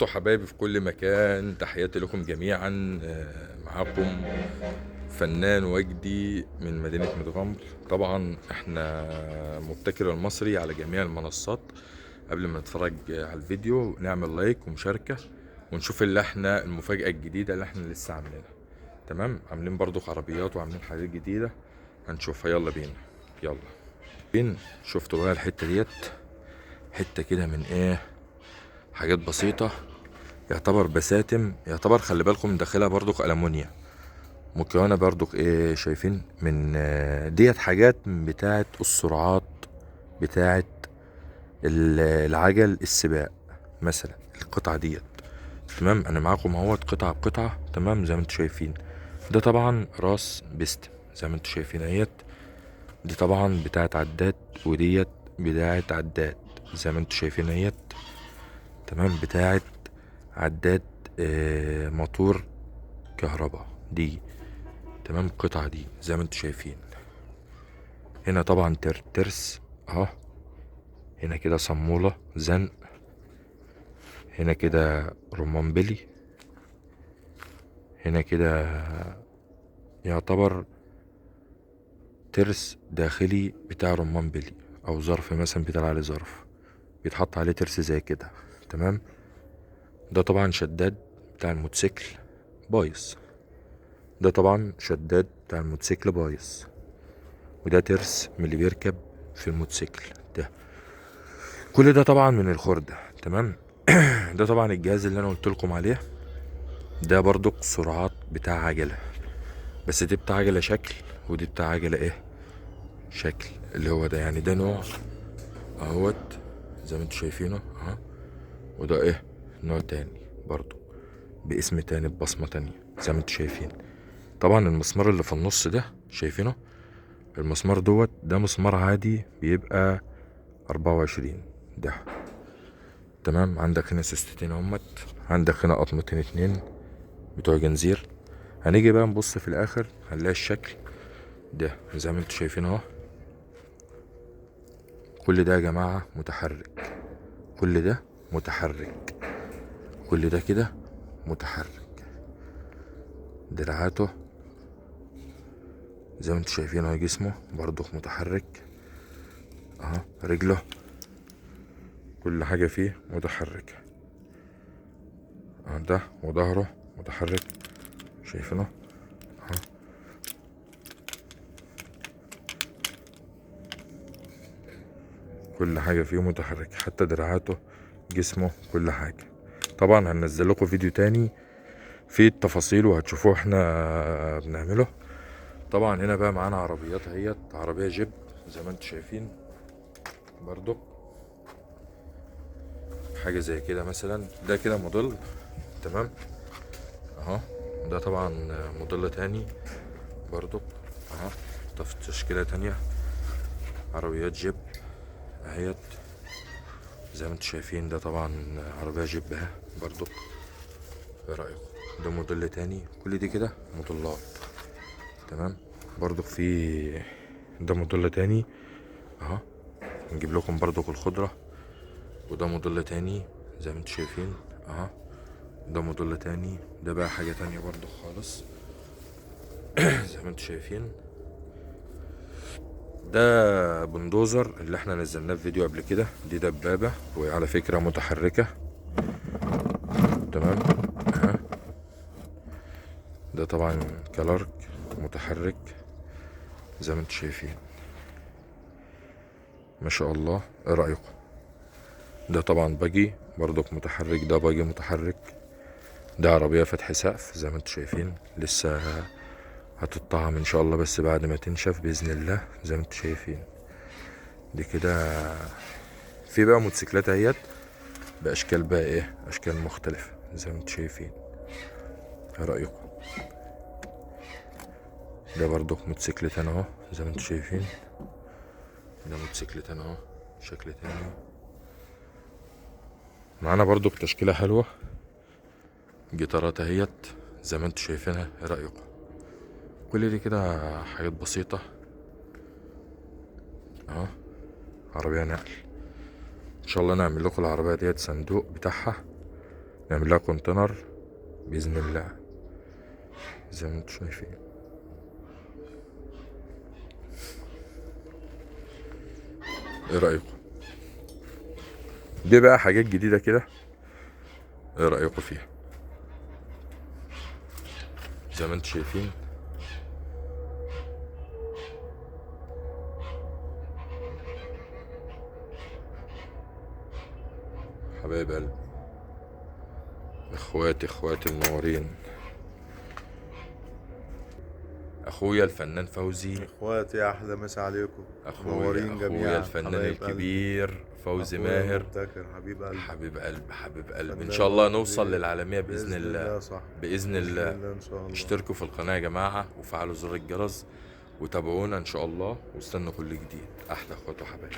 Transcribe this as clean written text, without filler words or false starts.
حبايبي في كل مكان، تحياتي لكم جميعا. معاكم فنان وجدي من مدينة متغمر. طبعا احنا مبتكر المصري على جميع المنصات. قبل ما نتفرج على الفيديو نعمل لايك ومشاركة ونشوف اللي احنا المفاجأة الجديدة اللي احنا لسه عاملينها. تمام، عاملين برضو عربيات وعاملين حاجات جديدة هنشوفها. يلا بينا، يلا بينا. شفتوا بقى الحتة ديت؟ حتة كده من ايه؟ حاجات بسيطة، يعتبر بساتم، يعتبر خلي بالكم داخلها برضو ألمونيا مكونة برضو ايه، شايفين من ديت حاجات بتاعة السرعات، بتاعة العجل السباق مثلا. القطعة ديت تمام، انا معاكم اهوت قطعة بقطعة. تمام زي ما انتم شايفين. ده طبعا راس بيست زي ما انتم شايفين اهيت. دي طبعا بتاعة عداد، وديت بتاعة عداد زي ما انتم شايفين اهيت. تمام، بتاعة عداد موتور كهرباء دي. تمام، القطعة دي زي ما انتم شايفين. هنا طبعا ترس اهو. هنا كده صمولة زنق. هنا كده رمان بلي. هنا كده يعتبر ترس داخلي بتاع رمان بلي، او ظرف مثلا بيتقال عليه ظرف، بيتحط عليه ترس زي كده. تمام، ده طبعا شداد بتاع الموتوسيكل بايظ. ده طبعا شداد بتاع الموتوسيكل بايظ. وده ترس من اللي بيركب في الموتوسيكل ده. كل ده طبعا من الخردة. تمام. ده طبعا الجهاز اللي انا قلت لكم عليه. ده برضو سرعات بتاع عجلة، بس دي بتاع عجلة شكل، ودي بتاع عجلة ايه، شكل. اللي هو ده يعني ده نوع اهوت زي ما انتوا شايفينه اهو. وده ايه، نوع تاني برضو باسم تاني ببصمة تانية زي ما انتوا شايفين. طبعا المسمار اللي في النص ده شايفينه، المسمار دوت ده مسمار عادي بيبقى 24 ده. تمام، عندك هنا سيستتين اهمت، عندك هنا قطمتين اتنين بتوع جنزير. هنيجي بقى نبص في الاخر هنلاقي الشكل ده زي ما انتوا شايفين اهو. كل ده يا جماعة متحرك، كل ده متحرك، كل ده كده متحرك. دراعاته زي ما انتوا شايفين اهو، جسمه برضه متحرك اهو، رجله، كل حاجة فيه متحركة اهو. ده وظهره متحرك شايفينه اهو. كل حاجة فيه متحركة، حتى دراعاته، جسمه، كل حاجة. طبعا هننزل لكم فيديو تاني فيه التفاصيل وهتشوفوه احنا بنعمله. طبعا هنا بقى معانا عربيات اهيت، عربية جيب زي ما انتم شايفين برضو حاجة زي كده مثلا. ده كده موديل تمام اهو. ده طبعا موديل تاني برضو اهو، ده في تشكيلة تانية. عربيات جيب اهيت زي ما انتم شايفين. ده طبعا عربية جيب اهي برضو. ايه رأيكم؟ ده موديل تاني. كل دي كده موديلات. تمام، برضو في ده موديل تاني اهو. نجيب لكم برضو الخضرة. وده موديل تاني زي ما انتم شايفين اهو. ده موديل تاني، ده بقى حاجة تانية برضو خالص. زي ما انتم شايفين. ده بندوزر اللي احنا نزلناه في فيديو قبل كده. دي دبابة وعلى فكرة متحركة. تمام اهو. ده طبعا كلارك متحرك زي ما انتم شايفين ما شاء الله. ايه رأيكم؟ ده طبعا باجي برضك متحرك، ده باجي متحرك. ده عربية فتح سقف زي ما انتم شايفين، لسه هتطعم ان شاء الله بس بعد ما تنشف باذن الله زي ما انتم شايفين. دي كده في بقى موتوسيكلات اهيت باشكال بقى ايه، اشكال مختلفة زي ما انتم شايفين. ايه رأيكم؟ ده برضك موتوسيكلت انا اهو زي ما انتم شايفين. ده موتوسيكلت انا اهو شكل تاني. معانا برضك تشكيلة حلوة، جيتارات اهيت زي ما انتم شايفينها. ايه رأيكم؟ كل دي كده حاجات بسيطة اهو. عربية نقل ان شاء الله نعمل لكم العربية ديت صندوق بتاعها نعمل لها كونتينر بإذن الله زي ما انتم شايفين. ايه رأيكم؟ دي بقى حاجات جديدة كده، ايه رأيكم فيها؟ زي ما انتم شايفين حبايب قلبي، اخواتي المنورين، اخويا الفنان فوزي، اخواتي احلى مسا عليكم، اخويا جميعا الفنان حبايب قلبي. الكبير فوزي أخويا ماهر، مبتكر حبيب قلبي. حبيب قلبي ان فنان شاء الله برضه نوصل كبير. للعالمية بإذن الله. يا صاحبي، بإذن بإذن الله. الله إن شاء الله. اشتركوا في القناة يا جماعة وفعلوا زر الجرس وتابعونا ان شاء الله، واستنوا كل جديد. احلى اخوات وحبايب.